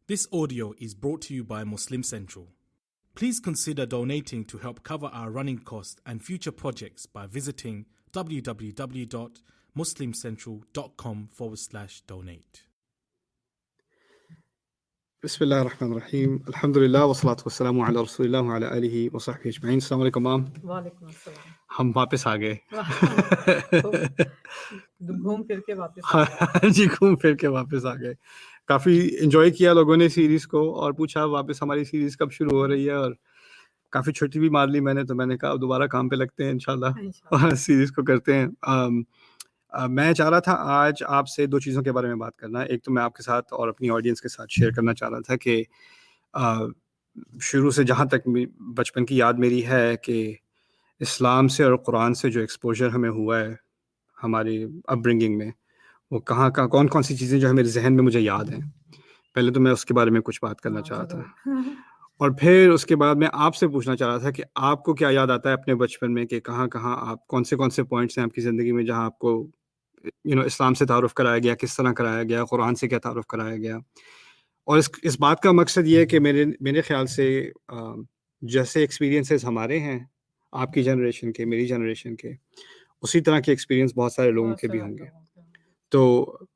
This audio is brought to you by Muslim Central. Please consider donating to help cover our running costs and future projects by visiting www.muslimcentral.com/donate. بسم اللہ الرحمن الرحیم الحمد للہ والصلاۃ والسلام علی رسول اللہ وعلی آلہ وصحبہ اجمعین. السلام علیکم مام. وعلیکم السلام. ہم واپس آ گئے. گھوم پھر کے واپس جی گھوم پھر کے واپس آ گئے. کافی انجوائے کیا لوگوں نے سیریز کو اور پوچھا واپس ہماری سیریز کب شروع ہو رہی ہے, اور کافی چھٹی بھی مار لی میں نے, تو میں نے کہا دوبارہ کام پہ لگتے ہیں انشاءاللہ اور سیریز کو کرتے ہیں. میں چاہ رہا تھا آج آپ سے دو چیزوں کے بارے میں بات کرنا. ایک تو میں آپ کے ساتھ اور اپنی آڈینس کے ساتھ شیئر کرنا چاہ رہا تھا کہ شروع سے جہاں تک بچپن کی یاد میری ہے کہ اسلام سے اور قرآن سے جو ایکسپوجر ہمیں ہوا ہے ہماری اپ برنگنگ میں, وہ کہاں کون کون سی چیزیں جو ہے میرے ذہن میں مجھے یاد ہیں. پہلے تو میں اس کے بارے میں کچھ بات کرنا چاہ رہا تھا, اور پھر اس کے بعد میں آپ سے پوچھنا چاہ رہا تھا کہ آپ کو کیا یاد آتا ہے اپنے بچپن میں, کہ کہاں آپ کون سے پوائنٹس ہیں آپ کی زندگی میں جہاں آپ کو اسلام سے تعارف کرایا گیا, کس طرح کرایا گیا, قرآن سے کیا تعارف کرایا گیا. اور اس بات کا مقصد یہ ہے کہ میرے خیال سے جیسے ایکسپیرینسز ہمارے ہیں آپ کی جنریشن کے, میری جنریشن کے, اسی طرح کے ایکسپیرینس بہت سارے لوگوں کے بھی ہوں گے. تو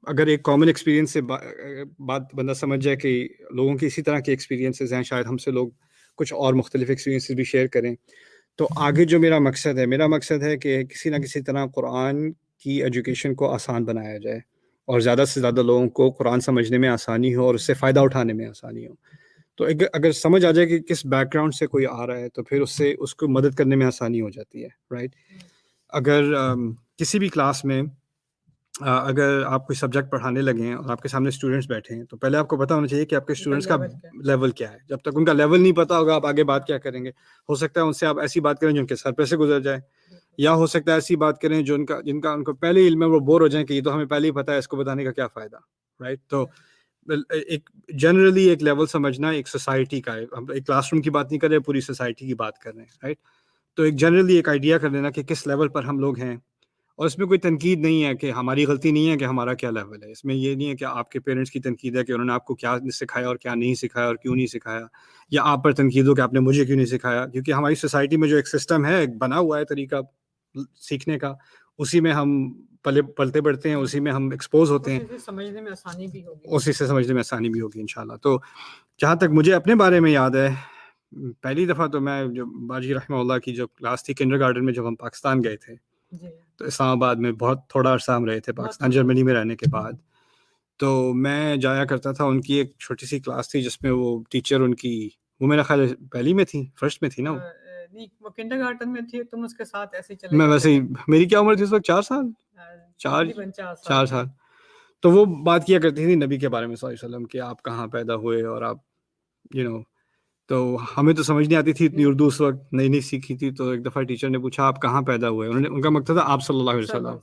اگر ایک کامن ایکسپیرینس سے بات بندہ سمجھ جائے کہ لوگوں کی اسی طرح کے ایکسپیرینسز ہیں, شاید ہم سے لوگ کچھ اور مختلف ایکسپیرینسز بھی شیئر کریں, تو آگے جو میرا مقصد ہے کہ کسی نہ کسی طرح قرآن کی ایجوکیشن کو آسان بنایا جائے اور زیادہ سے زیادہ لوگوں کو قرآن سمجھنے میں آسانی ہو اور اس سے فائدہ اٹھانے میں آسانی ہو. تو اگر سمجھ آ جائے کہ کس بیک گراؤنڈ سے کوئی آ رہا ہے تو پھر اس کو مدد کرنے میں آسانی ہو جاتی ہے, رائٹ. اگر کسی بھی کلاس میں اگر آپ کوئی سبجیکٹ پڑھانے لگے ہیں اور آپ کے سامنے اسٹوڈنٹس بیٹھے ہیں, تو پہلے آپ کو پتہ ہونا چاہیے کہ آپ کے اسٹوڈنٹس کا لیول کیا ہے. جب تک ان کا لیول نہیں پتہ ہوگا آپ آگے بات کیا کریں گے. ہو سکتا ہے ان سے آپ ایسی بات کریں جو ان کے سر پہ سے گزر جائے, یا ہو سکتا ہے ایسی بات کریں جو جن کا ان کو پہلے علم ہے وہ بور ہو جائیں کہ یہ تو ہمیں پہلے ہی پتہ ہے, اس کو بتانے کا کیا فائدہ, رائٹ. تو ایک جنرلی ایک لیول سمجھنا ایک سوسائٹی کا ہے. ہم ایک کلاس روم کی بات نہیں کر رہے, پوری سوسائٹی کی بات کر رہے ہیں, رائٹ. تو ایک جنرلی ایک آئیڈیا کر لینا کہ کس لیول پر ہم لوگ ہیں, اور اس میں کوئی تنقید نہیں ہے کہ ہماری غلطی نہیں ہے کہ ہمارا کیا لیول ہے. اس میں یہ نہیں ہے کہ آپ کے پیرنٹس کی تنقید ہے کہ انہوں نے آپ کو کیا سکھایا اور کیا نہیں سکھایا اور کیوں نہیں سکھایا, یا آپ پر تنقید ہو کہ آپ نے مجھے کیوں نہیں سکھایا. کیونکہ ہماری سوسائٹی میں جو ایک سسٹم ہے, ایک بنا ہوا ہے طریقہ سیکھنے کا, اسی میں ہم پلتے بڑھتے ہیں, اسی میں ہم ایکسپوز ہوتے ہیں, اسی سے سمجھنے میں آسانی بھی ہوگی انشاءاللہ. تو جہاں تک مجھے اپنے بارے میں یاد ہے, پہلی دفعہ تو میں جو باجی رحمہ اللہ کی جو کلاس تھی کنڈر گارڈن میں, جب ہم پاکستان گئے تھے تو اسلام آباد میں بہت تھوڑا عرصہ ہم رہے تھے پاکستان جرمنی میں رہنے کے بعد, تو میں جایا کرتا تھا. ان کی ایک چھوٹی سی کلاس تھی جس میں وہ ٹیچر ان کی, وہ میرا خیال پہلی میں تھی, فرسٹ میں تھی نا, وہ کنڈر گارڈن میں تھی, تم اس کے ساتھ ایسے ہی چلے میں ویسے ہی, میری کیا عمر تھی اس وقت, 4 سال. تو وہ بات کیا کرتی تھی نبی کے بارے میں صلی اللہ علیہ وسلم کہ آپ کہاں پیدا ہوئے, اور آپ تو ہمیں تو سمجھ نہیں آتی تھی اتنی اردو, اس وقت نئی نئی سیکھی تھی. تو ایک دفعہ ٹیچر نے پوچھا آپ کہاں پیدا ہوئے, ان کا مقصد تھا آپ صلی اللہ علیہ وسلم.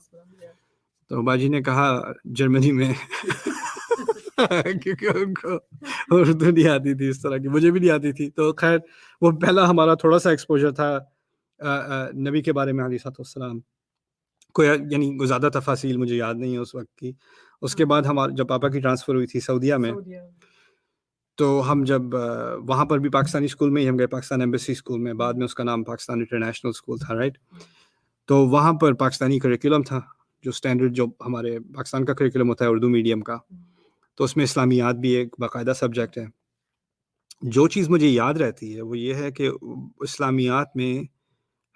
تو باجی نے کہا جرمنی میں, کیونکہ ان کو اردو نہیں آتی تھی اس طرح کی, مجھے بھی نہیں آتی تھی. تو خیر وہ پہلا ہمارا تھوڑا سا ایکسپوجر تھا نبی کے بارے میں علیہ السلام. کوئی یعنی زیادہ تفاصیل مجھے یاد نہیں ہے اس وقت کی. اس کے بعد جب پاپا کی ٹرانسفر ہوئی تھی سعودیہ میں, تو ہم جب وہاں پر بھی پاکستانی اسکول میں ہی ہم گئے, پاکستان ایمبیسی اسکول میں, بعد میں اس کا نام پاکستان انٹرنیشنل اسکول تھا, رائٹ. تو وہاں پر پاکستانی کریکولم تھا, جو اسٹینڈرڈ جو ہمارے پاکستان کا کریکولم ہوتا ہے اردو میڈیم کا, تو اس میں اسلامیات بھی ایک باقاعدہ سبجیکٹ ہے. جو چیز مجھے یاد رہتی ہے وہ یہ ہے کہ اسلامیات میں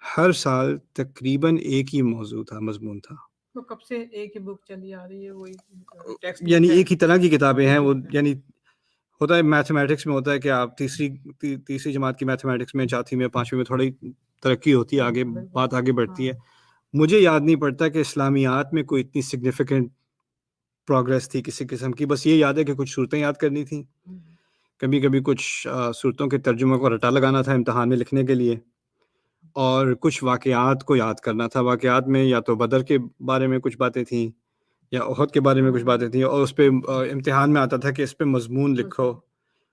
ہر سال تقریباً ایک ہی موضوع تھا, مضمون تھا. تو کب سے ایک ہی بک چلی آ رہی ہے, وہی یعنی ایک ہی طرح کی کتابیں ہیں وہ. یعنی ہوتا ہے میتھمیٹکس میں ہوتا ہے کہ آپ تیسری جماعت کی میتھمیٹکس میں, چوتھی میں, پانچویں میں تھوڑی ترقی ہوتی ہے, آگے بات آگے بڑھتی ہے. مجھے یاد نہیں پڑتا کہ اسلامیات میں کوئی اتنی سگنیفیکنٹ پروگرس تھی کسی قسم کی. بس یہ یاد ہے کہ کچھ صورتیں یاد کرنی تھیں, کبھی کبھی کچھ صورتوں کے ترجمے کو رٹا لگانا تھا امتحان میں لکھنے کے لیے, اور کچھ واقعات کو یاد کرنا تھا. واقعات میں یا تو بدر کے بارے میں کچھ باتیں تھیں یا احد کے بارے میں کچھ باتیں تھیں, اور اس پہ امتحان میں آتا تھا کہ اس پہ مضمون لکھو,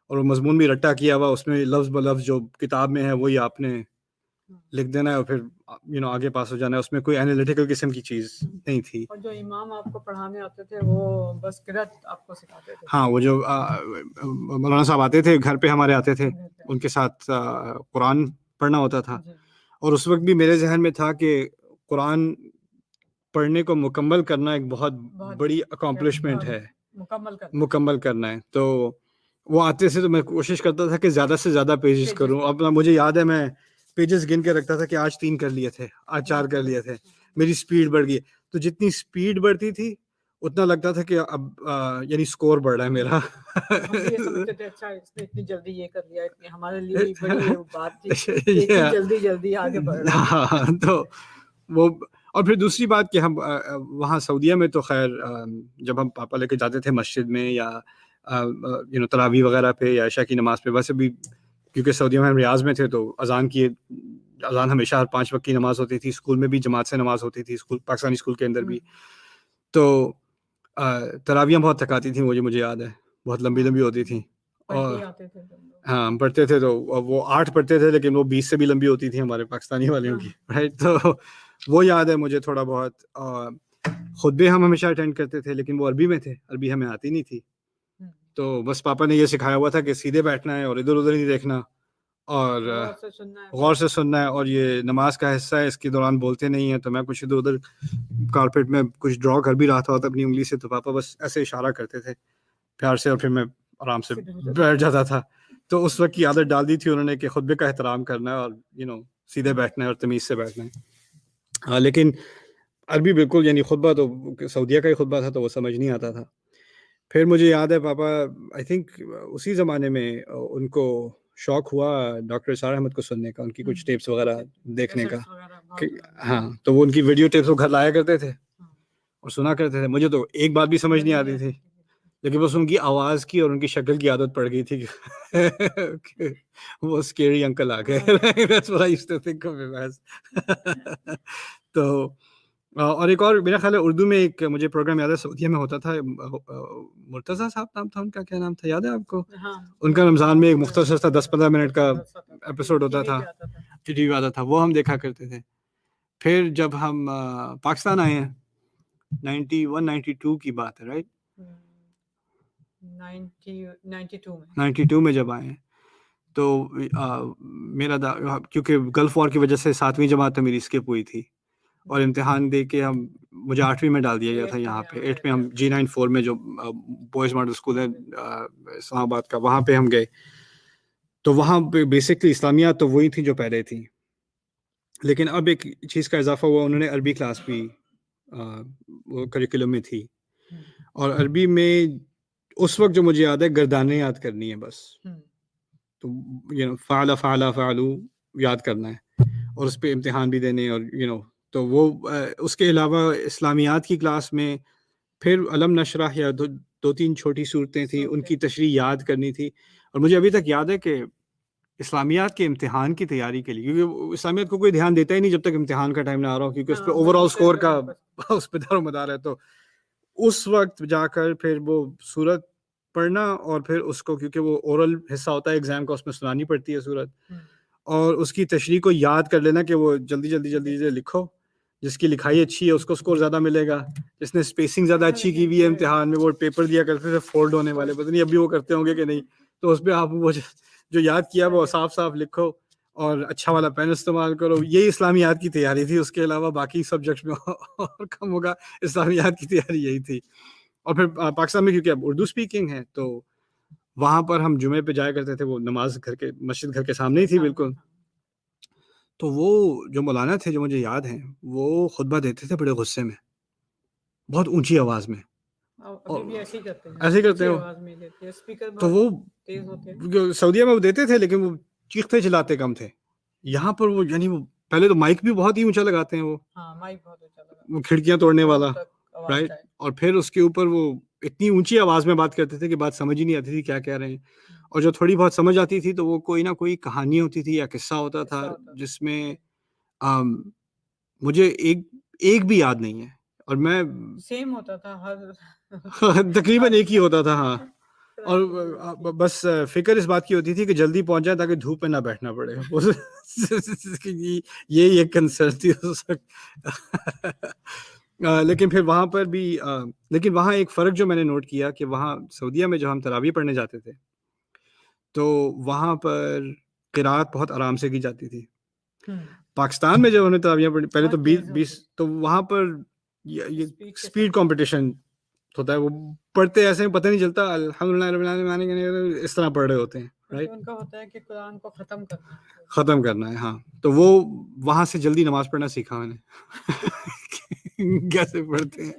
اور وہ مضمون بھی رٹا کیا ہوا, اس میں لفظ بلفظ جو کتاب میں ہے وہی آپ نے لکھ دینا ہے اور پھر آگے پاس ہو جانا ہے. اس میں کوئی انالیٹیکل قسم کی چیز نہیں تھی. اور جو امام آپ کو پڑھانے آتے تھے وہ بس قرأت آپ کو سکھاتے تھے. ہاں, وہ جو مولانا صاحب آتے تھے گھر پہ ہمارے آتے تھے, ان کے ساتھ قرآن پڑھنا ہوتا تھا. اور اس وقت بھی میرے ذہن میں تھا کہ قرآن پڑھنے کو مکمل کرنا ایک بہت بڑی اکامپلشمنٹ ہے, مکمل کرنا ہے. تو وہ آتے سے تو میں کوشش کرتا تھا کہ زیادہ سے زیادہ پیجز کروں. اب مجھے یاد ہے میں پیجز گن کے رکھتا تھا کہ آج 3 کر لیے تھے, آج 4 کر لیے تھے. میری سپیڈ بڑھ گئی. تو جتنی سپیڈ بڑھتی تھی اتنا لگتا تھا کہ اب یعنی سکور بڑھ رہا ہے میرا. یہ سمجھتے تھے اچھا اس نے اتنی جلدی یہ کر لیا, اتنی ہمارے لیے بڑی بات تھی کہ اتنی جلدی جلدی آگے بڑھ رہا ہے. ہاں, تو وہ اور پھر دوسری بات کہ ہم وہاں سعودیہ میں تو خیر جب ہم پاپا لے کے جاتے تھے مسجد میں یا تراویح وغیرہ پہ یا عشاء کی نماز پہ, ویسے بھی کیونکہ سعودیہ میں ہم ریاض میں تھے تو اذان ہمیشہ ہر 5 وقت کی نماز ہوتی تھی. اسکول میں بھی جماعت سے نماز ہوتی تھی, اسکول پاکستانی اسکول کے اندر بھی. تو تراویحیں بہت تھکاتی تھیں, مجھے یاد ہے بہت لمبی لمبی ہوتی تھیں. اور ہاں پڑھتے تھے تو وہ 8 پڑھتے تھے لیکن وہ 20 سے بھی لمبی ہوتی تھی ہمارے پاکستانی والوں کی, رائٹ. تو وہ یاد ہے مجھے تھوڑا بہت. خطبے ہم ہمیشہ اٹینڈ کرتے تھے لیکن وہ عربی میں تھے, عربی ہمیں آتی نہیں تھی. تو بس پاپا نے یہ سکھایا ہوا تھا کہ سیدھے بیٹھنا ہے اور ادھر ادھر نہیں دیکھنا اور غور سے سننا ہے, اور یہ نماز کا حصہ ہے, اس کے دوران بولتے نہیں ہیں. تو میں کچھ ادھر ادھر کارپیٹ میں کچھ ڈرا کر بھی رہا تھا اپنی انگلی سے, تو پاپا بس ایسے اشارہ کرتے تھے پیار سے اور پھر میں آرام سے بیٹھ جاتا تھا. تو اس وقت کی عادت ڈال دی تھی انہوں نے کہ خطبے کا احترام کرنا ہے اور سیدھے بیٹھنا ہے اور تمیز سے بیٹھنا ہے. ہاں لیکن عربی بالکل یعنی خطبہ تو سعودیہ کا ہی خطبہ تھا تو وہ سمجھ نہیں آتا تھا. پھر مجھے یاد ہے پاپا آئی تھنک اسی زمانے میں ان کو شوق ہوا ڈاکٹر اسرار احمد کو سننے کا, ان کی کچھ ٹیپس وغیرہ دیکھنے کا. ہاں, تو وہ ان کی ویڈیو ٹیپس وہ گھر لایا کرتے تھے اور سنا کرتے تھے. مجھے تو ایک بات بھی سمجھ نہیں آتی تھی لیکن بس ان کی آواز کی اور ان کی شکل کی عادت پڑ گئی تھی کہ وہ اسکیری انکل آ گئے. That's what I used to think of him as. تو اور ایک اور میرا خیال ہے اردو میں ایک مجھے پروگرام یاد ہے سعودیہ میں ہوتا تھا, مرتضیٰ صاحب نام تھا ان کا, کیا نام تھا یاد ہے آپ کو؟ ان کا رمضان میں ایک مختصر سا 10-15 منٹ کا ایپیسوڈ ہوتا تھا, ٹی وی آتا تھا, وہ ہم دیکھا کرتے تھے. پھر جب ہم پاکستان آئے ہیں 91-92 کی بات ہے, رائٹ, 92 میں جب آئے ہیں تو میرا کیونکہ گلف وار کی وجہ سے 7ویں جماعت میری اسکپ ہوئی تھی اور امتحان دے کے مجھے 8ویں میں ڈال دیا گیا تھا یہاں پہ 8 میں. ہم G94 میں جو بوائز ماڈل اسکول ہے اسلام آباد کا, وہاں پہ ہم گئے. تو وہاں پہ بیسکلی اسلامیات تو وہی تھی جو پہلے تھی, لیکن اب ایک چیز کا اضافہ ہوا, انہوں نے عربی کلاس بھی وہ کریکولم میں تھی. اور عربی میں اس وقت جو مجھے یاد ہے گردانیں یاد کرنی ہے بس, تو فعل فعل فعلو یاد کرنا ہے اور اس پہ امتحان بھی دینے, اور تو وہ اس کے علاوہ اسلامیات کی کلاس میں پھر علم نشرح یا 2-3 چھوٹی صورتیں تھیں, ان کی تشریح یاد کرنی تھی. اور مجھے ابھی تک یاد ہے کہ اسلامیات کے امتحان کی تیاری کے لیے, کیونکہ اسلامیات کو کوئی دھیان دیتا ہی نہیں جب تک امتحان کا ٹائم نہ آ رہا ہو, کیونکہ اس پہ اوور آل اسکور کا اس پہ دار و مدار ہے. تو اس وقت جا کر پھر وہ صورت پڑھنا اور پھر اس کو, کیونکہ وہ اورل حصہ ہوتا ہے ایگزام کا, اس میں سنانی پڑتی ہے صورت, اور اس کی تشریح کو یاد کر لینا کہ وہ جلدی جلدی جلدی لکھو. جس کی لکھائی اچھی ہے اس کو سکور زیادہ ملے گا, جس نے اسپیسنگ زیادہ اچھی کی ہوئی ہے امتحان میں, وہ پیپر دیا کرتے تھے فولڈ ہونے والے, پتہ نہیں ابھی وہ کرتے ہوں گے کہ نہیں, تو اس پہ آپ وہ جو یاد کیا وہ صاف صاف لکھو اور اچھا والا پین استعمال کرو. یہی اسلامیات کی تیاری تھی, اس کے علاوہ باقی سبجیکٹس میں اور کم ہوگا, اسلامیات کی تیاری یہی تھی. اور پھر پاکستان میں کیونکہ اب اردو اسپیکنگ ہے تو وہاں پر ہم جمعے پہ جایا کرتے تھے, وہ نماز گھر کے مسجد گھر کے سامنے ہی تھی بالکل. تو وہ جو مولانا تھے جو مجھے یاد ہیں, وہ خطبہ دیتے تھے بڑے غصے میں, بہت اونچی آواز میں, ایسے کرتے ہیں. تو وہ سعودیہ میں وہ دیتے تھے لیکن وہ چیختے چلاتے کم تھے. یہاں پر وہ یعنی وہ پہلے تو مائک بھی بہت ہی اونچا لگاتے ہیں, وہ کھڑکیاں توڑنے والا, رائٹ, اور پھر اس کے اوپر وہ اتنی اونچی آواز میں بات کرتے تھے کہ بات سمجھ ہی نہیں آتی تھی کیا کہہ رہے ہیں. اور جو تھوڑی بہت سمجھ آتی تھی تو وہ کوئی نہ کوئی کہانی ہوتی تھی یا قصہ ہوتا تھا, جس میں مجھے ایک بھی یاد نہیں ہے, اور میں سیم ہوتا تھا ہر تقریباً ایک ہی ہوتا تھا. ہاں, اور بس فکر اس بات کی ہوتی تھی کہ جلدی پہنچ جائے تاکہ دھوپ پہ نہ بیٹھنا پڑے. یہی ایک کنسرن تھی اس وقت. لیکن پھر وہاں پر بھی لیکن وہاں ایک فرق جو میں نے نوٹ کیا کہ وہاں سعودیہ میں جب ہم تراویح پڑھنے جاتے تھے تو وہاں پر قرات بہت آرام سے کی جاتی تھی. پاکستان میں جب ہم نے تراویح پڑھی پہلے تو 20 تو وہاں پر یہ اسپیڈ کمپٹیشن ہوتا ہے. وہ پڑھتے ایسے پتہ نہیں چلتا الحمدللہ رب العالمین اس طرح پڑھ رہے ہوتے ہیں. رائٹ, ان کا ہوتا ہے کہ قرآن کو ختم کرنا ہے. ہاں, تو وہ وہاں سے جلدی نماز پڑھنا سیکھا میں نے. کیسے پڑھتے ہیں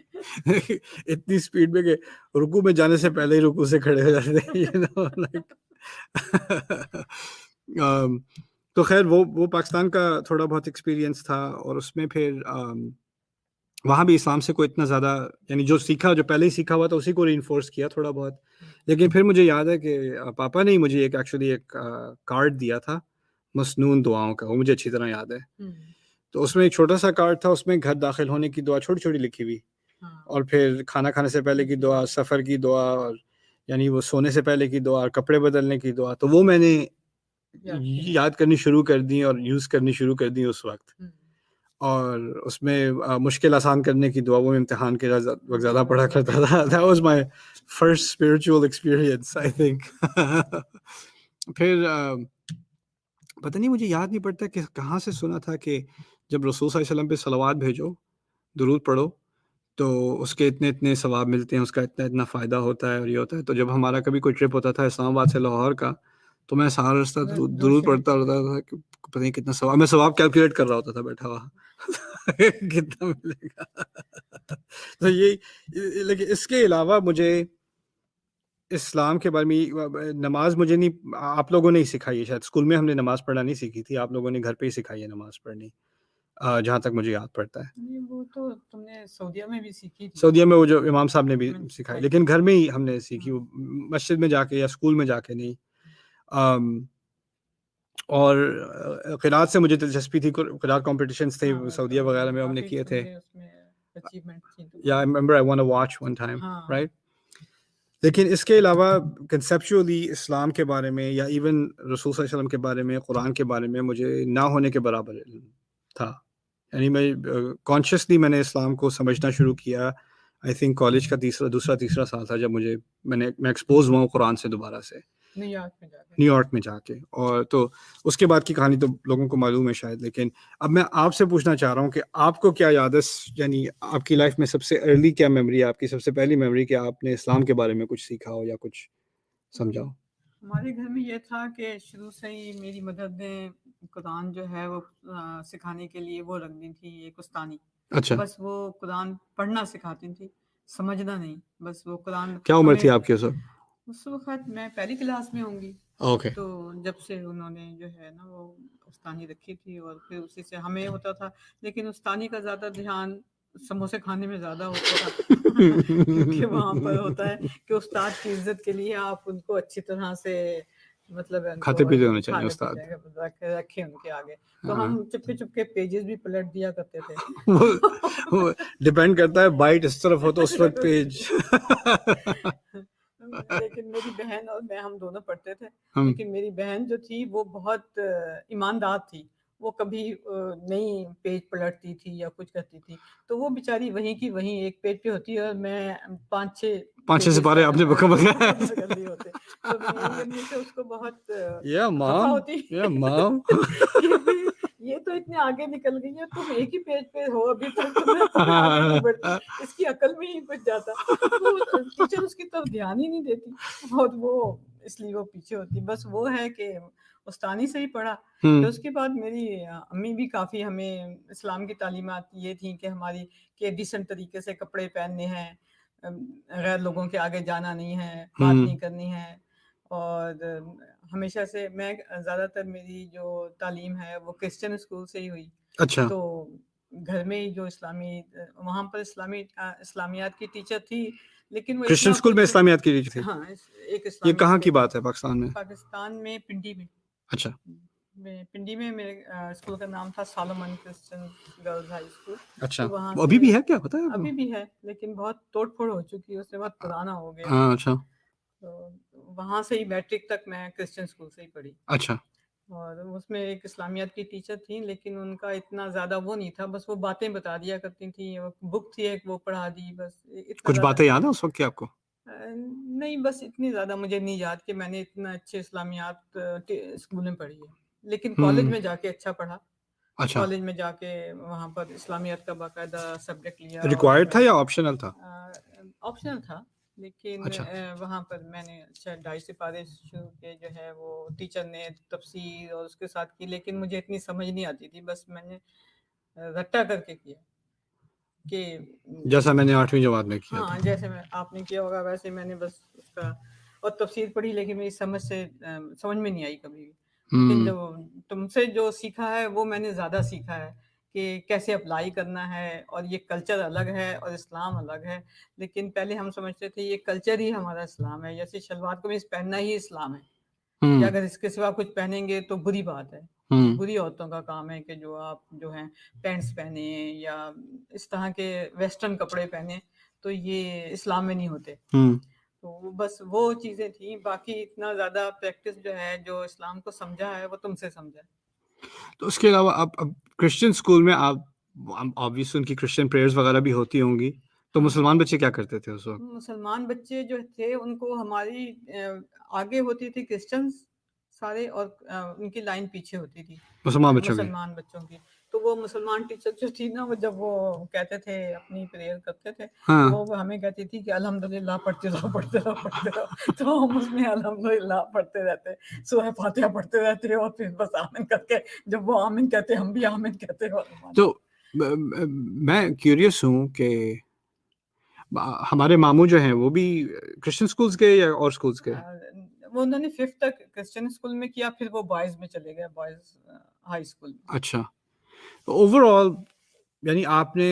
اتنی اسپیڈ میں کہ رکوع میں جانے سے پہلے ہی رکوع سے کھڑے ہو جاتے ہیں. تو خیر وہ پاکستان کا تھوڑا بہت ایکسپیرینس تھا. اور اس میں پھر وہاں بھی اسلام سے کوئی اتنا زیادہ یعنی جو سیکھا جو پہلے ہی سیکھا ہوا تھا اسی کو ری انفورس کیا تھوڑا بہت. لیکن پھر مجھے یاد ہے کہ پاپا نے مجھے ایک کارڈ دیا تھا مسنون دعاؤں کا, وہ مجھے اچھی طرح یاد ہے. تو اس میں ایک چھوٹا سا کارڈ تھا, اس میں گھر داخل ہونے کی دعا چھوٹی چھوٹی لکھی ہوئی, اور پھر کھانا کھانے سے پہلے کی دعا, سفر کی دعا, اور یعنی وہ سونے سے پہلے کی دعا, کپڑے بدلنے کی دعا. تو وہ میں نے یاد کرنی شروع کر دی اور یوز کرنی شروع کر دی اس وقت. اور اس میں مشکل آسان کرنے کی دعا وہ امتحان کے وقت زیادہ پڑھا کرتا تھا. That was my first spiritual experience, I think. پھر پتہ نہیں مجھے یاد نہیں پڑتا کہ کہاں سے سنا تھا کہ جب رسول صلی اللہ علیہ وسلم پہ صلوات بھیجو, درود پڑھو, تو اس کے اتنے ثواب ملتے ہیں, اس کا اتنا فائدہ ہوتا ہے اور یہ ہوتا ہے. تو جب ہمارا کبھی کوئی ٹرپ ہوتا تھا اسلام آباد سے لاہور کا, تو میں سارا رستہ درود پڑھتا رہتا تھا کہ پتہ نہیں کتنا ثواب. میں ثواب کیلکولیٹ کر رہا ہوتا تھا بیٹھا ہوا کتنا ملے گا. تو یہ لیکن اس کے علاوہ مجھے اسلام کے بارے میں نماز مجھے نہیں, آپ لوگوں نے ہی سکھائی ہے شاید. اسکول میں ہم نے نماز پڑھنا نہیں سیکھی تھی, آپ لوگوں نے گھر پہ ہی سکھائی ہے نماز پڑھنی, جہاں تک مجھے یاد پڑتا ہے. وہ تو تم نے سعودیہ میں بھی سیکھی تھی. سعودیہ میں وہ جو امام صاحب نے بھی سکھائی, لیکن گھر میں ہی ہم نے سیکھی, وہ مسجد میں جا کے یا اسکول میں جا کے نہیں. اور قرات سے مجھے دلچسپی تھی, قرات کمپٹیشنز تھے سعودیہ وغیرہ میں ہم نے کیے تھے. یا I remember I want to watch one time, right? لیکن اس کے علاوہ کنسیپچولی اسلام کے بارے میں یا ایون رسول صلی اللہ علیہ وسلم کے بارے میں, قرآن کے بارے میں مجھے نہ ہونے کے برابر علم تھا. یعنی میں کانشیسلی میں نے اسلام کو سمجھنا شروع کیا آئی تھنک کالج کا دوسرا تیسرا سال تھا, جب میں ایکسپوز ہوا ہوں قرآن سے دوبارہ سے نیو یارک میں جا کے. اور تو اس کے بعد کی کہانی تو لوگوں کو معلوم ہے شاید. لیکن اب میں آپ سے پوچھنا چاہ رہا ہوں کہ آپ کو کیا یاد ہے, یعنی آپ کی لائف میں سب سے ارلی کیا میموری ہے, آپ کی سب سے پہلی میموری کہ آپ نے اسلام کے بارے میں کچھ سیکھا ہو یا کچھ سمجھا ہو؟ ہمارے گھر میں یہ تھا کہ شروع سے ہی میری مدر نے قرآن جو ہے وہ سکھانے کے لیے وہ رکھ دی تھی ایک استانی. اچھا, بس وہ قرآن پڑھنا سکھاتی تھی, سمجھنا نہیں. بس وہ قرآن. کیا عمر تھی آپ کی اس وقت میں پہلی کلاس میں ہوں گی. اوکے. تو جب سے انہوں نے جو ہے نا وہ استانی رکھی تھی, اور پھر اسی سے ہمیں ہوتا تھا. لیکن استانی کا زیادہ دھیان سموسے کھانے میں زیادہ ہوتا تھا کیونکہ وہاں پر ہوتا ہے کہ استاد کی عزت کے لیے آپ ان کو اچھی طرح سے مطلب کھاتے پیتے ہونے چاہیے استاد, رکھے ان کے آگے. تو ہم چپ کے پیجز بھی پلٹ دیا کرتے تھے. وہ ڈیپینڈ کرتا ہے بائٹ اس طرف ہو تو اس وقت پیج. لیکن میری بہن اور میں ہم دونوں پڑھتے تھے. لیکن میری بہن جو تھی وہ بہت ایماندار تھی, وہ کبھی نہیں پیج پلٹتی تھی یا کچھ کرتی تھی. تو وہ بیچاری وہیں کی وہیں ایک پیج پہ ہوتی ہے, اور میں 5-6 سپارے آپ نے مکمل کر لیے ہوتے. تو میری امی سے اس کو بہت خفا ہوتی, یہ تو اتنے آگے نکل گئی ہے, تم ایک ہی پیج پہ ہو ابھی تک, اس کی عقل میں ہی کچھ جاتا. ٹیچر اس کی طرف دھیان ہی نہیں دیتی, اور وہ اس لیے وہ پیچھے ہوتی. بس وہ ہے کہ استانی سے ہی پڑھا. پھر اس کے بعد میری امی بھی کافی ہمیں اسلام کی تعلیمات یہ تھیں کہ ہماری کہ ڈیسنٹ طریقے سے کپڑے پہننے ہیں, غیر لوگوں کے آگے جانا نہیں ہے, بات نہیں کرنی ہے. اور ہمیشہ سے میں زیادہ تر میری جو تعلیم ہے وہ کرسچن اسکول سے ہی ہوئی. اچھا. تو گھر میں ہی جو اسلامی وہاں پر اسلامیات کی ٹیچر تھی, لیکن وہ کرسچن اسکول میں اسلامیات کی ٹیچر تھی. ہاں, ایک یہ کہاں کی بات ہے پاکستان میں؟ پاکستان میں پنڈی میں. اچھا. پنڈی میں میرے اسکول کا نام تھا Salomon Christian girls high school. اچھا, ابھی بھی ہے کیا پتہ ہے؟ ابھی بھی ہے, لیکن بہت توڑ پھوڑ ہو چکی ہے, اس سے بہت پرانا ہو گیا. ہاں. اچھا. تو وہاں سے ہی میٹرک تک میں کرسچن اسکول سے ہی پڑھی، اچھا اور اس میں ایک اسلامیات کی ٹیچر تھیں، لیکن ان کا اتنا زیادہ وہ نہیں تھا، بس وہ باتیں بتا دیا کرتی تھیں، بک تھی ایک وہ پڑھا دی، بس اتنا کچھ زیادہ باتیں یاد ہیں اس وقت کی آپ کو؟ نہیں، بس اتنی زیادہ مجھے نہیں یاد کہ میں نے اتنا اچھے اسلامیات اسکول میں پڑھی ہے، لیکن کالج میں جا کے اچھا پڑھا، اچھا کالج میں جا کے وہاں پر اسلامیات کا باقاعدہ سبجیکٹ لیا، ریکوائرڈ تھا یا آپشنل تھا؟ آپشنل تھا، لیکن اچھا وہاں پر میں نے اچھا 2.5 سپارے شروع کے جو ہے وہ ٹیچر نے تفسیر اور اس کے ساتھ کی، لیکن مجھے اتنی سمجھ نہیں آتی تھی، بس میں نے رٹا کر کے کیا کہ جیسا میں نے 8ویں جماعت میں کیا تھا. ہاں جیسے میں آپ نے کیا ہوگا ویسے میں نے بس اس کا اور تفسیر پڑھی، لیکن میری سمجھ میں نہیں آئی کبھی بھی، لیکن جو تم سے جو سیکھا ہے وہ میں نے زیادہ سیکھا ہے کہ کیسے اپلائی کرنا ہے، اور یہ کلچر الگ ہے اور اسلام الگ ہے، لیکن پہلے ہم سمجھتے تھے یہ کلچر ہی ہمارا اسلام ہے، جیسے شلوار قمیض پہننا ہی اسلام ہے، یا اگر اس کے سوا کچھ پہنیں گے تو بری بات ہے، بری عورتوں کا کام ہے کہ جو آپ جو ہیں پینٹس پہنے یا اس طرح کے ویسٹرن کپڑے پہنے، تو یہ اسلام میں نہیں ہوتے، تو بس وہ چیزیں تھیں، باقی اتنا زیادہ پریکٹس جو ہے جو اسلام کو سمجھا ہے وہ تم سے سمجھا ہے۔ تو اس کے علاوہ اب کرسچن اسکول میں آپ آبویس ان کی کرسچن پریئرز وغیرہ بھی ہوتی ہوں گی، تو مسلمان بچے کیا کرتے تھے اس وقت؟ مسلمان بچے جو تھے ان کو ہماری آگے ہوتی تھی کرسچنز سارے، اور ان کی لائن پیچھے ہوتی تھی مسلمان بچوں کی. مسلمان بچوں کی، تو وہ مسلمان ٹیچر جو تھی نا، وہ جب وہ کہتے تھے اپنی پریئر کرتے تھے تو وہ ہمیں کہتی تھی کہ الحمدللہ پڑھتے رہو پڑھتے رہو پڑھتے رہو، تو ہم اس میں الحمدللہ پڑھتے رہتے، سورہ فاتحہ پڑھتے رہتے، اور پھر بس آمین کر کے جب وہ آمین کہتے ہم بھی آمین کہتے ہو۔ تو میں کیوریس ہوں کہ ہمارے ماموں جو ہیں وہ بھی کرسچن اسکولز کے یا اور اسکولز کے؟ وہ انہوں نے 5th تک کرسچن اسکول میں کیا، پھر وہ بوائز میں چلے گئے، بوائز ہائی اسکول میں۔ اچھا، اوور آل یعنی آپ نے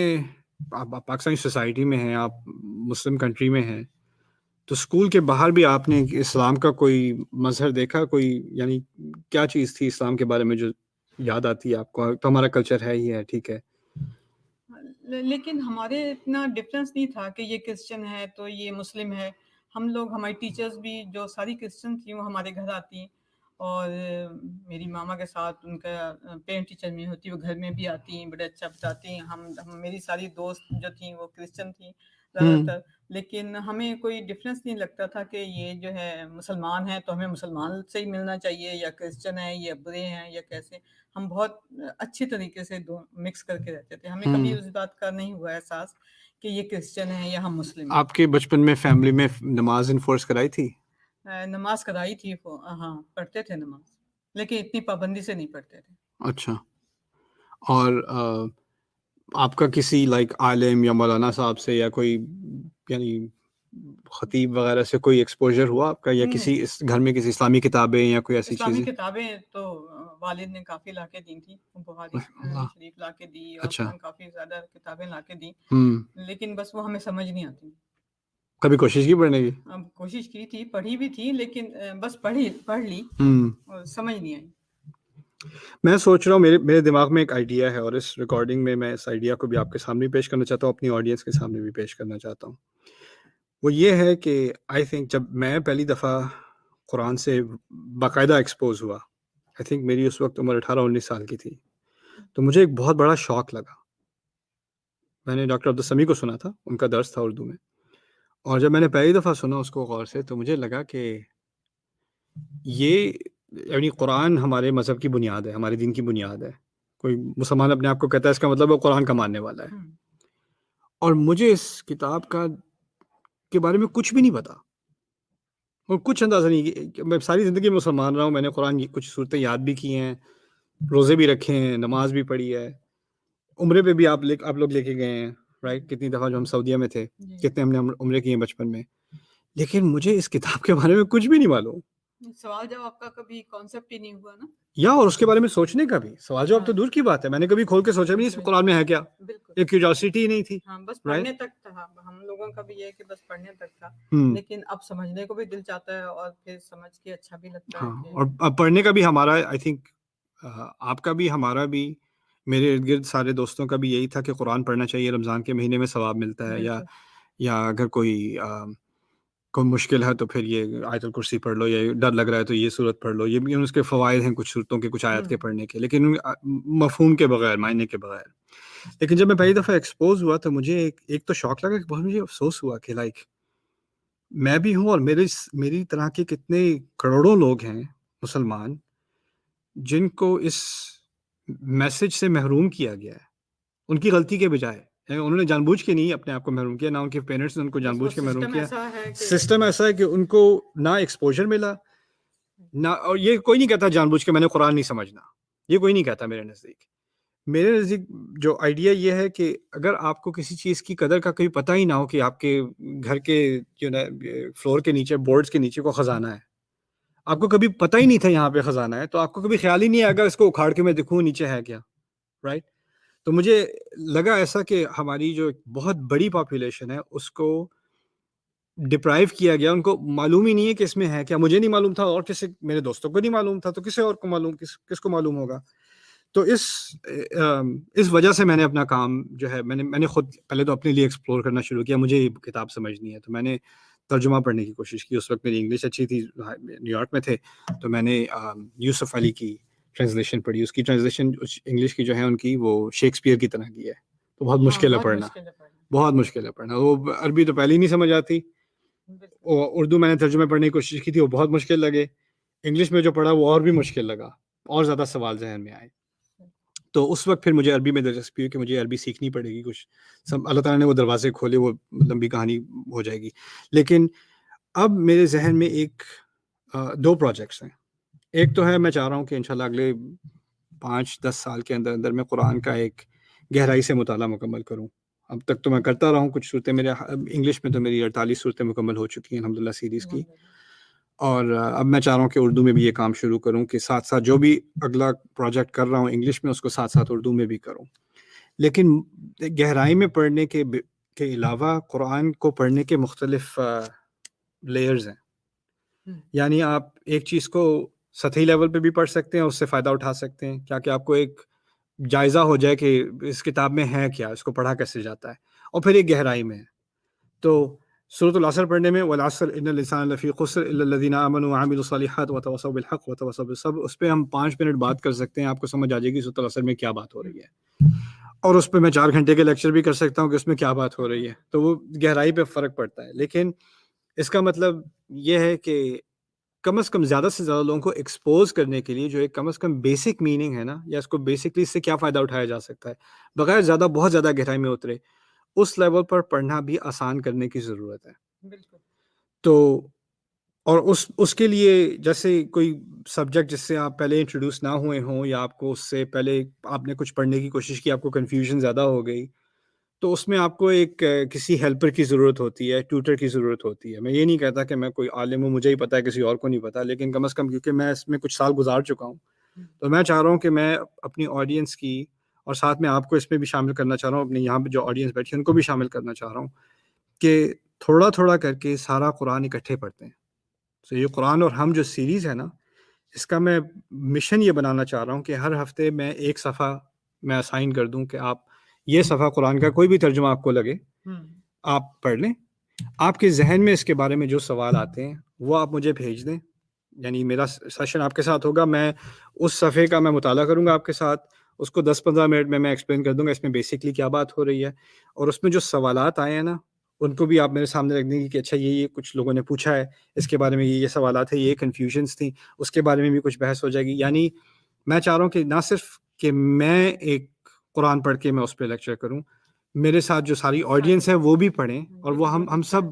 پاکستانی سوسائٹی میں ہیں، آپ مسلم کنٹری میں ہیں، تو اسکول کے باہر بھی آپ نے اسلام کا کوئی مظہر دیکھا، کوئی یعنی کیا چیز تھی اسلام کے بارے میں جو یاد آتی ہے آپ کو؟ تو ہمارا کلچر ہے ہی ہے، ٹھیک ہے، لیکن ہمارے اتنا ڈفرینس نہیں تھا کہ یہ کرسچن ہے تو یہ مسلم ہے، ہم لوگ ہماری ٹیچرز بھی جو ساری کرسچن تھیں وہ ہمارے گھر آتی، اور میری ماما کے ساتھ ان کا پینٹ ٹیچر میں ہوتی، وہ گھر میں بھی آتی ہیں، بڑے اچھا بتاتی ہیں، ہم میری ساری دوست جو تھیں وہ کرسچن تھیں زیادہ تر، لیکن ہمیں کوئی ڈفرینس نہیں لگتا تھا کہ یہ جو ہے مسلمان ہیں تو ہمیں مسلمان سے ہی ملنا چاہیے، یا کرسچن ہیں یا برے ہیں یا کیسے، ہم بہت اچھی طریقے سے مکس کر کے رہتے تھے، ہمیں کبھی اس بات کا نہیں ہوا احساس کہ یہ کرسچن ہے یا ہم مسلم ہیں۔ آپ کے بچپن میں فیملی میں نماز انفورس کرائی تھی؟ نماز کرائی تھی، ہاں پڑھتے تھے نماز، لیکن اتنی پابندی سے نہیں پڑھتے تھے۔ اچھا، اور آپ کا کسی لائک عالم یا مولانا صاحب سے یا کوئی یعنی خطیب وغیرہ سے کوئی ایکسپوجر ہوا آپ کا، یا کسی گھر میں کسی اسلامی کتابیں یا کوئی ایسی اسلامی چیزیں؟ کتابیں تو والد نے کافی لا کے دی تھی، بخاری شریف لا کے دی، اور کافی زیادہ کتابیں لا کے دی، لیکن بس وہ ہمیں سمجھ نہیں آتی۔ کبھی کوشش کی پڑھنے کی؟ کوشش کی تھی، پڑھی بھی تھی، لیکن بس پڑھ لی اور سمجھ نہیں آئی۔ میں سوچ رہا ہوں، میرے دماغ میں ایک آئیڈیا ہے، اور اس ریکارڈنگ میں میں اس آئیڈیا کو بھی آپ کے سامنے پیش کرنا چاہتا ہوں، اپنی آڈینس کے سامنے بھی پیش کرنا چاہتا ہوں۔ وہ یہ ہے کہ آئی تھنک جب میں پہلی دفعہ قرآن سے باقاعدہ ایکسپوز ہوا، آئی تھنک میری اس وقت عمر 18-19 سال کی تھی، تو مجھے ایک بہت بڑا شوق لگا۔ میں نے ڈاکٹر عبدالسمیع کو سنا تھا، ان کا درس تھا اردو میں، اور جب میں نے پہلی دفعہ سنا اس کو غور سے، تو مجھے لگا کہ یہ یعنی قرآن ہمارے مذہب کی بنیاد ہے، ہمارے دین کی بنیاد ہے۔ کوئی مسلمان اپنے آپ کو کہتا ہے اس کا مطلب وہ قرآن کا ماننے والا ہے، اور مجھے اس کتاب کے بارے میں کچھ بھی نہیں پتا، اور کچھ اندازہ نہیں کہ میں ساری زندگی مسلمان رہا ہوں، میں نے قرآن کی کچھ صورتیں یاد بھی کی ہیں، روزے بھی رکھے ہیں، نماز بھی پڑھی ہے، عمرے پہ بھی آپ لوگ لے کے گئے ہیں، رائٹ؟ کتنی دفعہ جو ہم سعودیہ میں تھے، کتنے ہم نے عمرے کیے ہیں بچپن میں، لیکن مجھے اس کتاب کے بارے میں کچھ بھی نہیں معلوم۔ سوال جواب کا کبھی کانسیپٹ ہی نہیں ہوا نا، یا اور اس کے بارے میں سوچنے کا بھی، سوال جواب تو دور کی بات ہے، میں نے کبھی کھول کے سوچا بھی نہیں اس قرآن میں ہے کیا، ایک کیوریوسٹی ہی نہیں تھی۔ ہاں بس پڑھنے تک تھا، ہم لوگوں کا بھی یہ کہ بس پڑھنے تک تھا، لیکن اب سمجھنے کو بھی دل چاہتا ہے، اور پھر سمجھ کے اچھا بھی لگتا ہے۔ اور اب پڑھنے کا بھی ہمارا آئی تھنک آپ کا بھی ہمارا بھی، میرے ارد گرد سارے دوستوں کا بھی یہی تھا کہ قرآن پڑھنا چاہیے، رمضان کے مہینے میں ثواب ملتا ہے، یا اگر کوئی کوئی مشکل ہے تو پھر یہ آیت الکرسی پڑھ لو، یا ڈر لگ رہا ہے تو یہ صورت پڑھ لو. یہ بھی اس کے فوائد ہیں کچھ صورتوں کے، کچھ آیت کے پڑھنے کے، لیکن مفہوم کے بغیر، معنی کے بغیر. لیکن جب میں پہلی دفعہ ایکسپوز ہوا تو مجھے ایک تو شوق لگا کہ بہت مجھے افسوس ہوا کہ لائک میں بھی ہوں اور میری طرح کے کتنے کروڑوں لوگ ہیں مسلمان جن کو اس میسج سے محروم کیا گیا ہے ان کی غلطی کے بجائے. انہوں نے جان بوجھ کے نہیں اپنے آپ کو محروم کیا، نہ ان کے پیرنٹس نے ان کو جان بوجھ کے محروم کیا. سسٹم ایسا ہے کہ ان کو نہ ایکسپوجر ملا، نہ، اور یہ کوئی نہیں کہتا جان بوجھ کے میں نے قرآن نہیں سمجھنا، یہ کوئی نہیں کہتا. میرے نزدیک جو آئیڈیا یہ ہے کہ اگر آپ کو کسی چیز کی قدر کا کبھی پتہ ہی نہ ہو کہ آپ کے گھر کے جو نا فلور کے نیچے، بورڈز کے نیچے کو خزانہ ہے، آپ کو کبھی پتہ ہی نہیں تھا یہاں پہ خزانہ ہے، تو آپ کو کبھی خیال ہی نہیں آئے گا اس کو اکھاڑ کے میں دیکھوں نیچے ہے کیا، رائٹ؟ تو مجھے لگا ایسا کہ ہماری جو بہت بڑی پاپولیشن ہے اس کو ڈپرائیو کیا گیا، ان کو معلوم ہی نہیں ہے کہ اس میں ہے کیا. مجھے نہیں معلوم تھا اور کسی میرے دوستوں کو نہیں معلوم تھا، تو کسی اور کو معلوم، کس کو معلوم ہوگا. تو اس وجہ سے میں نے اپنا کام جو ہے میں نے خود پہلے تو اپنے لیے ایکسپلور کرنا شروع کیا. مجھے یہ کتاب سمجھنی ہے تو میں نے ترجمہ پڑھنے کی کوشش کی. اس وقت میری انگلش اچھی تھی، نیو یارک میں تھے، تو میں نے یوسف علی کی ٹرانسلیشن پڑھی. اس کی ٹرانسلیشن انگلش کی جو ہے ان کی وہ شیکسپیئر کی طرح کی ہے، تو بہت مشکل ہے پڑھنا، بہت مشکل ہے پڑھنا. وہ عربی تو پہلے ہی نہیں سمجھ آتی، اردو میں نے ترجمے پڑھنے کی کوشش کی تھی، وہ بہت مشکل لگے. انگلش میں جو پڑھا وہ اور بھی مشکل لگا، اور زیادہ سوال ذہن میں آئے. تو اس وقت پھر مجھے عربی میں دلچسپی ہوئی کہ مجھے عربی سیکھنی پڑے گی. کچھ اللہ تعالیٰ نے وہ دروازے کھولے، وہ لمبی کہانی ہو جائے گی. لیکن اب میرے ذہن میں دو پروجیکٹس ہیں. ایک تو ہے میں چاہ رہا ہوں کہ انشاءاللہ اگلے 5-10 سال کے اندر میں قرآن کا ایک گہرائی سے مطالعہ مکمل کروں. اب تک تو میں کرتا رہا ہوں کچھ صورتیں، میرے انگلش میں تو میری 48 صورتیں مکمل ہو چکی ہیں الحمدللہ سیریز کی. اور اب میں چاہ رہا ہوں کہ اردو میں بھی یہ کام شروع کروں کہ ساتھ ساتھ جو بھی اگلا پروجیکٹ کر رہا ہوں انگلش میں اس کو ساتھ ساتھ اردو میں بھی کروں. لیکن گہرائی میں پڑھنے کے علاوہ قرآن کو پڑھنے کے مختلف لیئرز ہیں. یعنی آپ ایک چیز کو سطحی لیول پہ بھی پڑھ سکتے ہیں، اس سے فائدہ اٹھا سکتے ہیں، کیا کہ آپ کو ایک جائزہ ہو جائے کہ اس کتاب میں ہے کیا، اس کو پڑھا کیسے جاتا ہے. اور پھر ایک گہرائی میں ہے. تو سورۃ العصر پڑھنے میں والعصر ان الانسان لفی خسر الا الذین آمنوا وعملوا الصالحات وتواصوا بالحق وتواصوا بالصبر، اس پہ ہم 5 منٹ بات کر سکتے ہیں، آپ کو سمجھ آ جائے گی سورۃ العصر میں کیا بات ہو رہی ہے. اور اس پہ میں 4 گھنٹے کے لیکچر بھی کر سکتا ہوں کہ اس میں کیا بات ہو رہی ہے. تو وہ گہرائی پہ فرق پڑتا ہے. لیکن اس کا مطلب یہ ہے کہ کم از کم زیادہ سے زیادہ لوگوں کو ایکسپوز کرنے کے لیے جو ایک کم از کم بیسک میننگ ہے نا، یا اس کو بیسکلی اس سے کیا فائدہ اٹھایا جا سکتا ہے بغیر زیادہ بہت زیادہ گہرائی میں اترے، اس لیول پر پڑھنا بھی آسان کرنے کی ضرورت ہے. بالکل. تو اور اس کے لیے جیسے کوئی سبجیکٹ جس سے آپ پہلے انٹروڈیوس نہ ہوئے ہوں، یا آپ کو اس سے پہلے آپ نے کچھ پڑھنے کی کوشش کی، آپ کو کنفیوژن زیادہ ہو گئی، تو اس میں آپ کو ایک کسی ہیلپر کی ضرورت ہوتی ہے، ٹیوٹر کی ضرورت ہوتی ہے. میں یہ نہیں کہتا کہ میں کوئی عالم ہوں، مجھے ہی پتہ ہے کسی اور کو نہیں پتہ، لیکن کم از کم کیونکہ میں اس میں کچھ سال گزار چکا ہوں، تو میں چاہ رہا ہوں کہ میں اپنی آڈینس کی، اور ساتھ میں آپ کو اس میں بھی شامل کرنا چاہ رہا ہوں، اپنے یہاں پہ جو آڈینس بیٹھی ہے ان کو بھی شامل کرنا چاہ رہا ہوں کہ تھوڑا تھوڑا کر کے سارا قرآن اکٹھے پڑھتے ہیں. تو یہ قرآن اور ہم جو سیریز ہے نا، اس کا میں مشن یہ بنانا چاہ رہا ہوں کہ ہر ہفتے میں ایک صفحہ میں اسائن کر دوں کہ آپ یہ صفحہ قرآن کا کوئی بھی ترجمہ آپ کو لگے آپ پڑھ لیں. آپ کے ذہن میں اس کے بارے میں جو سوال آتے ہیں وہ آپ مجھے بھیج دیں. یعنی میرا سیشن آپ کے ساتھ ہوگا، میں اس صفحے کا میں مطالعہ کروں گا آپ کے ساتھ، اس کو 10-15 منٹ میں ایکسپلین کر دوں گا اس میں بیسکلی کیا بات ہو رہی ہے. اور اس میں جو سوالات آئے ہیں نا ان کو بھی آپ میرے سامنے رکھ دیں گے کہ اچھا یہ کچھ لوگوں نے پوچھا ہے اس کے بارے میں، یہ سوالات ہیں، یہ کنفیوژنس تھیں، اس کے بارے میں بھی کچھ بحث ہو جائے گی. یعنی میں چاہ رہا ہوں کہ نہ صرف کہ میں ایک قرآن پڑھ کے میں اس پہ لیکچر کروں، میرے ساتھ جو ساری آڈینس ہے وہ بھی پڑھیں، اور وہ ہم سب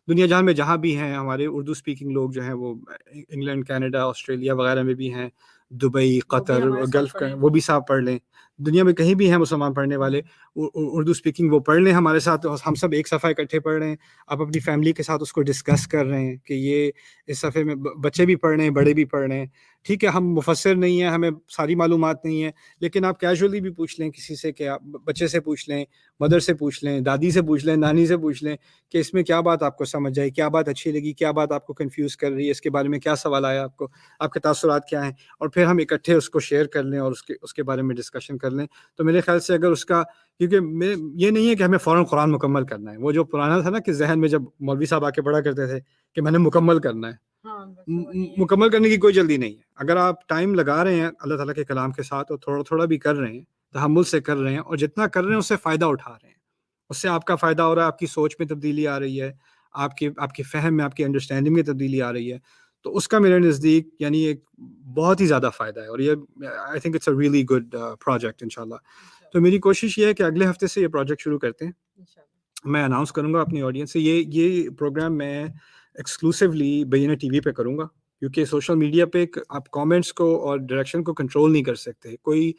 دنیا جہاں میں جہاں بھی ہیں، ہمارے اردو اسپیکنگ لوگ جو ہیں وہ انگلینڈ، کینیڈا، آسٹریلیا وغیرہ میں بھی ہیں، دبئی، قطر، گلف کا، وہ بھی صاحب پڑھ لیں. دنیا میں کہیں بھی ہیں مسلمان پڑھنے والے، اردو اسپیکنگ وہ پڑھ لیں ہمارے ساتھ. ہم سب ایک صفحہ اکٹھے پڑھ رہے ہیں، آپ اپنی فیملی کے ساتھ اس کو ڈسکس کر رہے ہیں کہ یہ اس صفحے میں بچے بھی پڑھ رہے ہیں، بڑے بھی پڑھ رہے ہیں. ٹھیک ہے ہم مفسر نہیں ہیں، ہمیں ساری معلومات نہیں ہیں، لیکن آپ کیجولی بھی پوچھ لیں کسی سے، کہ آپ بچے سے پوچھ لیں، مدر سے پوچھ لیں، دادی سے پوچھ لیں، نانی سے پوچھ لیں کہ اس میں کیا بات آپ کو سمجھ آئی، کیا بات اچھی لگی، کیا بات آپ کو کنفیوز کر رہی ہے، اس کے بارے میں کیا سوال آیا آپ کو، آپ کے تاثرات کیا ہیں. اور پھر پھر ہم اکٹھے اس کو شیئر کر لیں اور اس کے بارے میں ڈسکشن کر لیں. تو میرے خیال سے اگر اس کا، کیونکہ یہ نہیں ہے کہ ہمیں فوراً قرآن مکمل کرنا ہے. وہ جو پرانا تھا نا کہ ذہن میں جب مولوی صاحب آ کے پڑھا کرتے تھے کہ میں نے مکمل کرنا ہے، مکمل کرنے کی کوئی جلدی نہیں ہے. اگر آپ ٹائم لگا رہے ہیں اللہ تعالیٰ کے کلام کے ساتھ اور تھوڑا تھوڑا بھی کر رہے ہیں، تحمل سے کر رہے ہیں، اور جتنا کر رہے ہیں اس سے فائدہ اٹھا رہے ہیں، اس سے آپ کا فائدہ ہو رہا ہے، آپ کی سوچ میں تبدیلی آ رہی ہے، آپ کی فہم میں، آپ کی انڈرسٹینڈنگ میں تبدیلی آ رہی ہے، تو اس کا میرے نزدیک یعنی ایک بہت ہی زیادہ فائدہ ہے. اور یہ I think it's a really good project انشاءاللہ. تو میری کوشش یہ ہے کہ اگلے ہفتے سے یہ پروجیکٹ شروع کرتے ہیں. میں اناؤنس کروں گا اپنی آڈینس سے. یہ پروگرام میں ایکسکلوسیولی بینہ ٹی وی پہ کروں گا، کیونکہ سوشل میڈیا پہ آپ کامنٹس کو اور ڈائریکشن کو کنٹرول نہیں کر سکتے. کوئی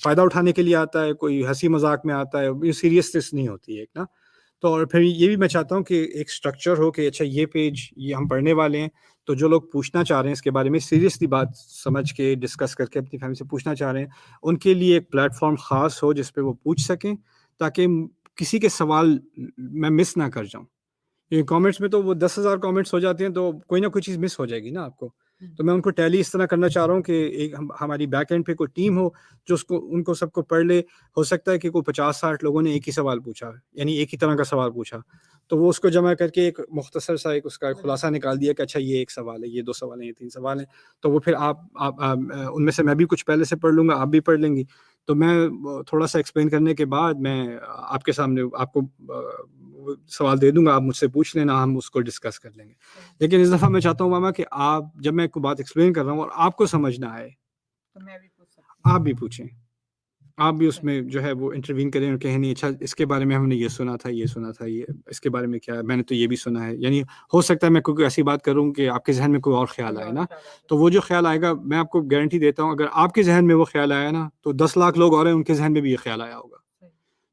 فائدہ اٹھانے کے لیے آتا ہے، کوئی ہنسی مذاق میں آتا ہے، یہ سیریسنس نہیں ہوتی ہے ایک نا. تو اور پھر یہ بھی میں چاہتا ہوں کہ ایک سٹرکچر ہو کہ اچھا یہ پیج یہ ہم پڑھنے والے ہیں، تو جو لوگ پوچھنا چاہ رہے ہیں اس کے بارے میں سیریسلی بات سمجھ کے ڈسکس کر کے اپنی فیملی سے پوچھنا چاہ رہے ہیں، ان کے لیے ایک پلیٹ فارم خاص ہو جس پہ وہ پوچھ سکیں، تاکہ کسی کے سوال میں مس نہ کر جاؤں. یہ کامنٹس میں تو وہ 10,000 کامنٹس ہو جاتے ہیں تو کوئی نہ کوئی چیز مس ہو جائے گی نا آپ کو. تو میں ان کو ٹیلی اس طرح کرنا چاہ رہا ہوں کہ ایک ہماری بیک اینڈ پہ کوئی ٹیم ہو جو ان کو سب کو پڑھ لے. ہو سکتا ہے کہ کوئی 50-60 لوگوں نے ایک ہی سوال پوچھا، یعنی ایک ہی طرح کا سوال پوچھا، تو وہ اس کو جمع کر کے ایک مختصر سا اس کا خلاصہ نکال دیا کہ اچھا یہ ایک سوال ہے، یہ 2 سوال ہیں، یہ 3 سوال ہیں. تو وہ پھر آپ ان میں سے میں بھی کچھ پہلے سے پڑھ لوں گا، آپ بھی پڑھ لیں گی. تو میں تھوڑا سا ایکسپلین کرنے کے بعد میں آپ کے سامنے آپ کو سوال دے دوں گا، آپ مجھ سے پوچھ لینا، ہم اس کو ڈسکس کر لیں گے. لیکن اس دفعہ میں چاہتا ہوں ماما کہ آپ جب میں کوئی بات ایکسپلین کر رہا ہوں اور آپ کو سمجھ نہ آئے، آپ بھی پوچھیں، آپ بھی اس میں جو ہے وہ انٹروین کریں اور کہیں نہیں اچھا اس کے بارے میں ہم نے یہ سنا تھا، یہ سنا تھا، یہ اس کے بارے میں کیا ہے، میں نے تو یہ بھی سنا ہے. یعنی ہو سکتا ہے میں کوئی ایسی بات کروں کہ آپ کے ذہن میں کوئی اور خیال آئے نا، تو وہ جو خیال آئے گا میں آپ کو گارنٹی دیتا ہوں اگر آپ کے ذہن میں وہ خیال آیا نا تو 10 لاکھ لوگ اور ہیں ان کے ذہن میں بھی یہ خیال آیا ہوگا.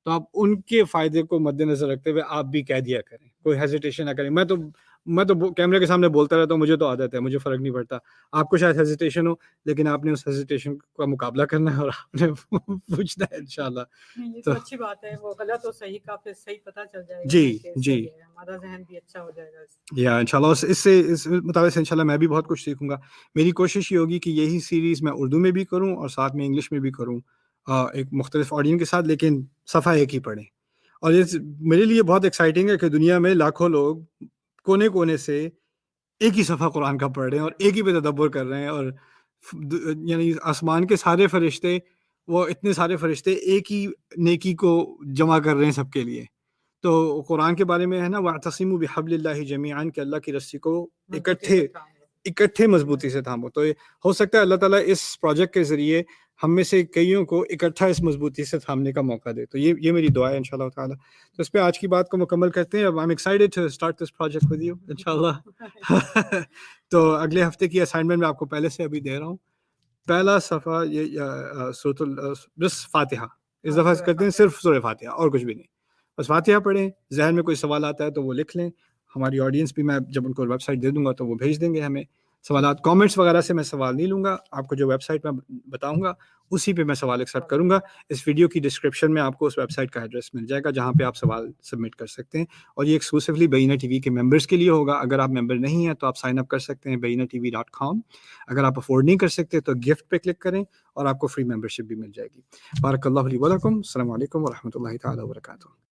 تو آپ ان کے فائدے کو مد نظر رکھتے ہوئے آپ بھی کہہ دیا کریں، کوئی ہیزیٹیشن نہ کریں. میں تو کیمرے کے سامنے بولتا رہتا ہوں، مجھے تو عادت ہے، مجھے فرق نہیں پڑتا. آپ کو شاید ہیزیٹیشن ہو، لیکن آپ نے اس ہیزیٹیشن کا مقابلہ کرنا ہے اور آپ نے پوچھنا ہے انشاءاللہ. یہ تو اچھی بات ہے، وہ غلط اور صحیح کا پھر صحیح پتہ چل جائے گا. جی ہمارا ذہن بھی اچھا ہو جائے گا. یا انشاءاللہ اس مطابق سے انشاءاللہ میں بھی بہت کچھ سیکھوں گا. میری کوشش یہ ہوگی کہ یہی سیریز میں اردو میں بھی کروں اور ساتھ میں انگلش میں بھی کروں، ایک مختلف آڈین کے ساتھ، لیکن صفحہ ایک ہی پڑھیں. اور یہ میرے لیے بہت ایکسائٹنگ ہے کہ دنیا میں لاکھوں لوگ کونے کونے سے ایک ہی صفحہ قرآن کا پڑھ رہے ہیں اور ایک ہی پہ تدبر کر رہے ہیں. اور یعنی آسمان کے سارے فرشتے، وہ اتنے سارے فرشتے ایک ہی نیکی کو جمع کر رہے ہیں سب کے لیے. تو قرآن کے بارے میں ہے نا وَاعْتَصِمُوا بِحَبْلِ اللَّهِ جَمِيعًا، کہ اللہ کی رسی کو اکٹھے مضبوطی سے تھامو. تو ہو سکتا ہے اللہ تعالیٰ اس پروجیکٹ کے ذریعے ہم میں سے کئیوں کو اکٹھا اس مضبوطی سے تھامنے کا موقع دے. تو یہ میری دعا ہے انشاءاللہ تعالیٰ. تو اس پہ آج کی بات کو مکمل کرتے ہیں. اب I'm excited to start this project with you انشاءاللہ. تو اگلے ہفتے کی اسائنمنٹ میں آپ کو پہلے سے ابھی دے رہا ہوں. پہلا صفحہ یہ بس فاتحہ، اس دفعہ کرتے ہیں صرف سورہ فاتحہ اور کچھ بھی نہیں. بس فاتحہ پڑھیں، ذہن میں کوئی سوال آتا ہے تو وہ لکھ لیں. ہماری آڈینس بھی میں جب ان کو ویب سائٹ دے دوں گا تو وہ بھیج دیں گے ہمیں سوالات. کامنٹس وغیرہ سے میں سوال نہیں لوں گا، آپ کو جو ویب سائٹ میں بتاؤں گا اسی پہ میں سوال ایکسیپٹ کروں گا. اس ویڈیو کی ڈسکرپشن میں آپ کو اس ویب سائٹ کا ایڈریس مل جائے گا جہاں پہ آپ سوال سبمٹ کر سکتے ہیں. اور یہ ایکسکلوسیولی بینہ ٹی وی کے ممبرس کے لیے ہوگا. اگر آپ ممبر نہیں ہیں تو آپ سائن اپ کر سکتے ہیں bainatv.com. اگر آپ افورڈ نہیں کر سکتے تو گفٹ پہ کلک کریں اور آپ کو فری ممبرشپ بھی مل جائے گی. بارک اللہ لی و لکم. السلام علیکم ورحمۃ اللہ تعالیٰ وبرکاتہ.